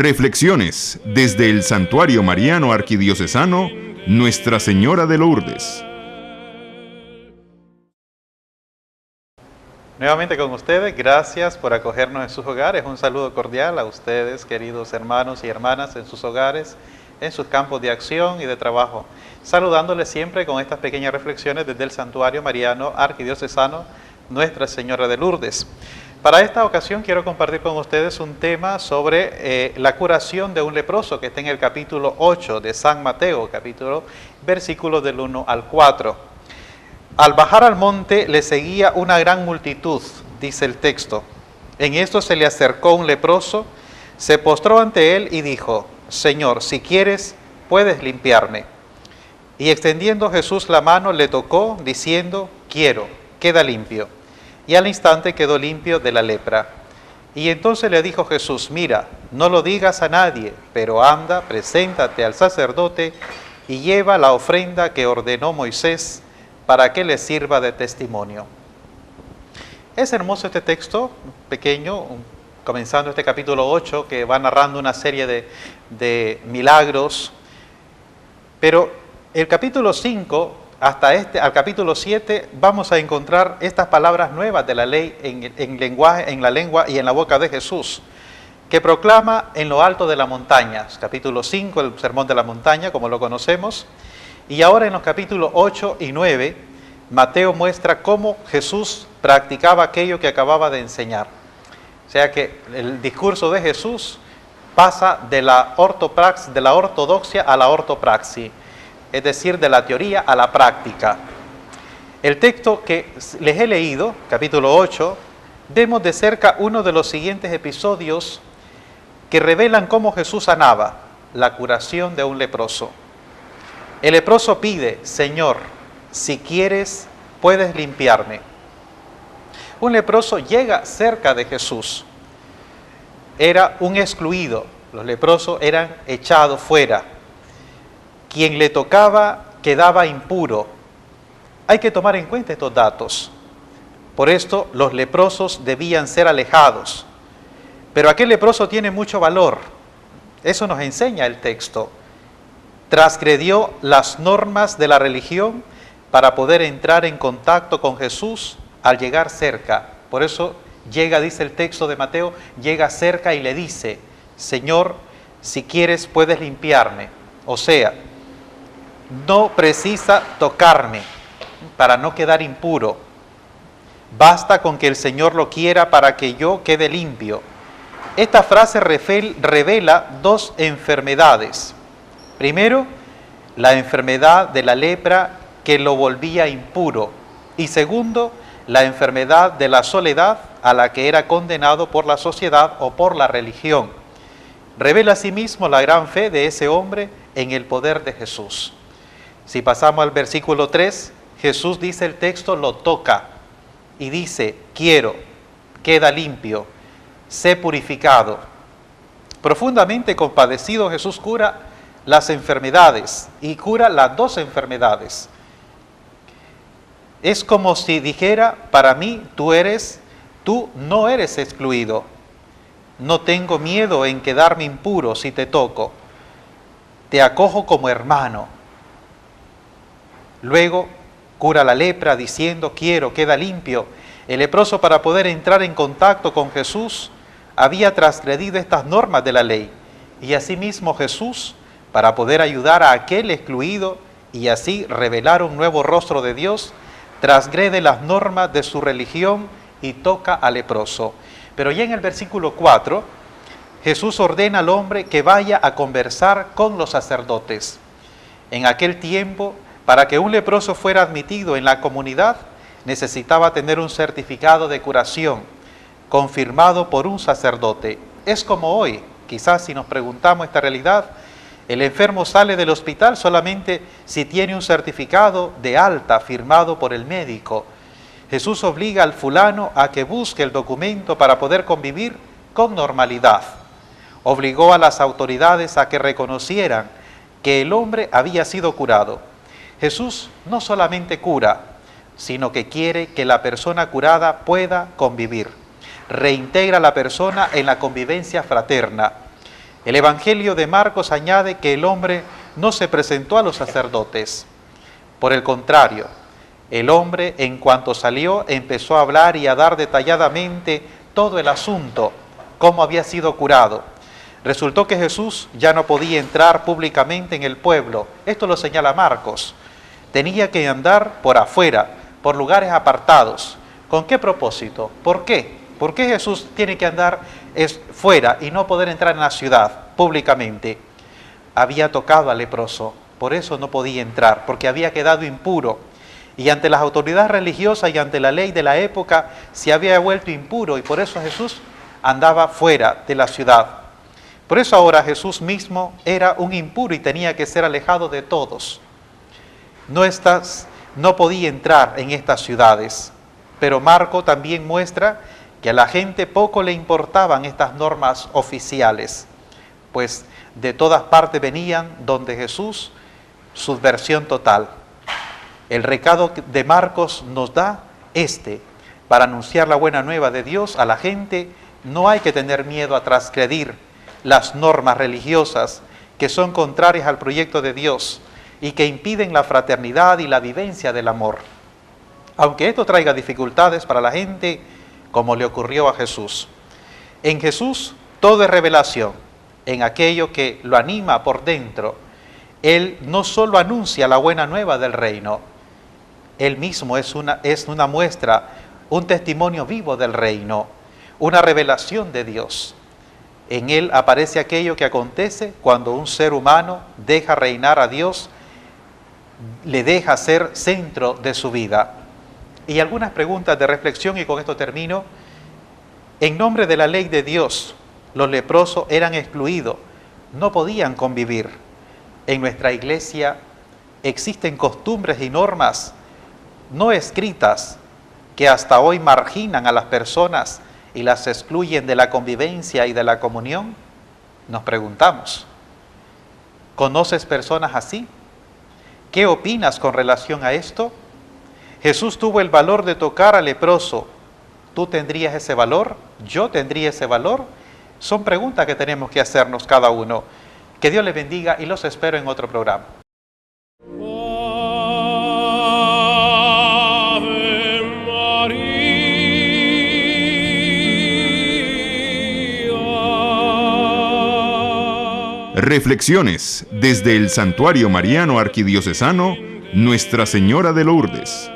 Reflexiones desde el Santuario Mariano Arquidiocesano Nuestra Señora de Lourdes. Nuevamente con ustedes, gracias por acogernos en sus hogares. Un saludo cordial a ustedes, queridos hermanos y hermanas, en sus hogares, en sus campos de acción y de trabajo. Saludándoles siempre con estas pequeñas reflexiones desde el Santuario Mariano Arquidiocesano Nuestra Señora de Lourdes. Para esta ocasión quiero compartir con ustedes un tema sobre la curación de un leproso que está en el capítulo 8 de San Mateo, versículos del 1 al 4. Al bajar al monte le seguía una gran multitud, dice el texto. En esto se le acercó un leproso, se postró ante él y dijo: Señor, si quieres, puedes limpiarme. Y extendiendo Jesús la mano, le tocó, diciendo: quiero, queda limpio. Y al instante quedó limpio de la lepra. Y entonces le dijo Jesús: mira, no lo digas a nadie, pero anda, preséntate al sacerdote y lleva la ofrenda que ordenó Moisés para que le sirva de testimonio. Es hermoso este texto pequeño, comenzando este capítulo 8, que va narrando una serie de milagros, pero el capítulo 5 hasta al capítulo 7 vamos a encontrar estas palabras nuevas de la ley en la lengua y en la boca de Jesús, que proclama en lo alto de la montaña. Capítulo 5, el sermón de la montaña, como lo conocemos. Y ahora en los capítulos 8 y 9, Mateo muestra cómo Jesús practicaba aquello que acababa de enseñar. O sea que el discurso de Jesús pasa de la ortodoxia a la ortopraxis, es decir, de la teoría a la práctica. El texto que les he leído, capítulo 8, vemos de cerca uno de los siguientes episodios que revelan cómo Jesús sanaba: la curación de un leproso. El leproso pide: Señor, si quieres, puedes limpiarme. Un leproso llega cerca de Jesús. Era un excluido. Los leprosos eran echados fuera. Quien le tocaba quedaba impuro. Hay que tomar en cuenta estos datos. Por esto, los leprosos debían ser alejados. Pero aquel leproso tiene mucho valor. Eso nos enseña el texto. Transgredió las normas de la religión para poder entrar en contacto con Jesús al llegar cerca. Por eso llega, dice el texto de Mateo, llega cerca y le dice: Señor, si quieres puedes limpiarme. O sea, no precisa tocarme para no quedar impuro. Basta con que el Señor lo quiera para que yo quede limpio. Esta frase revela dos enfermedades. Primero, la enfermedad de la lepra que lo volvía impuro. Y segundo, la enfermedad de la soledad a la que era condenado por la sociedad o por la religión. Revela asimismo la gran fe de ese hombre en el poder de Jesús. Si pasamos al versículo 3, Jesús, dice el texto, lo toca y dice: quiero, queda limpio, sé purificado. Profundamente compadecido, Jesús cura las enfermedades y cura las dos enfermedades. Es como si dijera: para mí tú no eres excluido. No tengo miedo en quedarme impuro si te toco. Te acojo como hermano. Luego cura la lepra diciendo: quiero, queda limpio. El leproso, para poder entrar en contacto con Jesús, había transgredido estas normas de la ley. Y asimismo Jesús, para poder ayudar a aquel excluido y así revelar un nuevo rostro de Dios, transgrede las normas de su religión y toca al leproso. Pero ya en el versículo 4, Jesús ordena al hombre que vaya a conversar con los sacerdotes. En aquel tiempo, para que un leproso fuera admitido en la comunidad, necesitaba tener un certificado de curación confirmado por un sacerdote. Es como hoy, quizás si nos preguntamos esta realidad, el enfermo sale del hospital solamente si tiene un certificado de alta firmado por el médico. Jesús obliga al fulano a que busque el documento para poder convivir con normalidad. Obligó a las autoridades a que reconocieran que el hombre había sido curado. Jesús no solamente cura, sino que quiere que la persona curada pueda convivir. Reintegra a la persona en la convivencia fraterna. El Evangelio de Marcos añade que el hombre no se presentó a los sacerdotes. Por el contrario, el hombre, en cuanto salió, empezó a hablar y a dar detalladamente todo el asunto, cómo había sido curado. Resultó que Jesús ya no podía entrar públicamente en el pueblo. Esto lo señala Marcos. Tenía que andar por afuera, por lugares apartados. ¿Con qué propósito? ¿Por qué? ¿Por qué Jesús tiene que andar fuera y no poder entrar en la ciudad públicamente? Había tocado al leproso, por eso no podía entrar, porque había quedado impuro. Y ante las autoridades religiosas y ante la ley de la época se había vuelto impuro, y por eso Jesús andaba fuera de la ciudad. Por eso ahora Jesús mismo era un impuro y tenía que ser alejado de todos. No podía entrar en estas ciudades. Pero Marco también muestra que a la gente poco le importaban estas normas oficiales, pues de todas partes venían donde Jesús, subversión total. El recado de Marcos nos da para anunciar la buena nueva de Dios a la gente. No hay que tener miedo a transgredir las normas religiosas que son contrarias al proyecto de Dios y que impiden la fraternidad y la vivencia del amor. Aunque esto traiga dificultades para la gente, como le ocurrió a Jesús. En Jesús todo es revelación, en aquello que lo anima por dentro. Él no solo anuncia la buena nueva del reino, Él mismo es una muestra, un testimonio vivo del reino, una revelación de Dios. En Él aparece aquello que acontece cuando un ser humano deja reinar a Dios, le deja ser centro de su vida. Y algunas preguntas de reflexión, y con esto termino. En nombre de la ley de Dios, los leprosos eran excluidos, no podían convivir. En nuestra iglesia existen costumbres y normas no escritas que hasta hoy marginan a las personas y las excluyen de la convivencia y de la comunión. Nos preguntamos, ¿conoces personas así? ¿Qué opinas con relación a esto? Jesús tuvo el valor de tocar al leproso. ¿Tú tendrías ese valor? ¿Yo tendría ese valor? Son preguntas que tenemos que hacernos cada uno. Que Dios les bendiga y los espero en otro programa. Reflexiones desde el Santuario Mariano Arquidiocesano Nuestra Señora de Lourdes.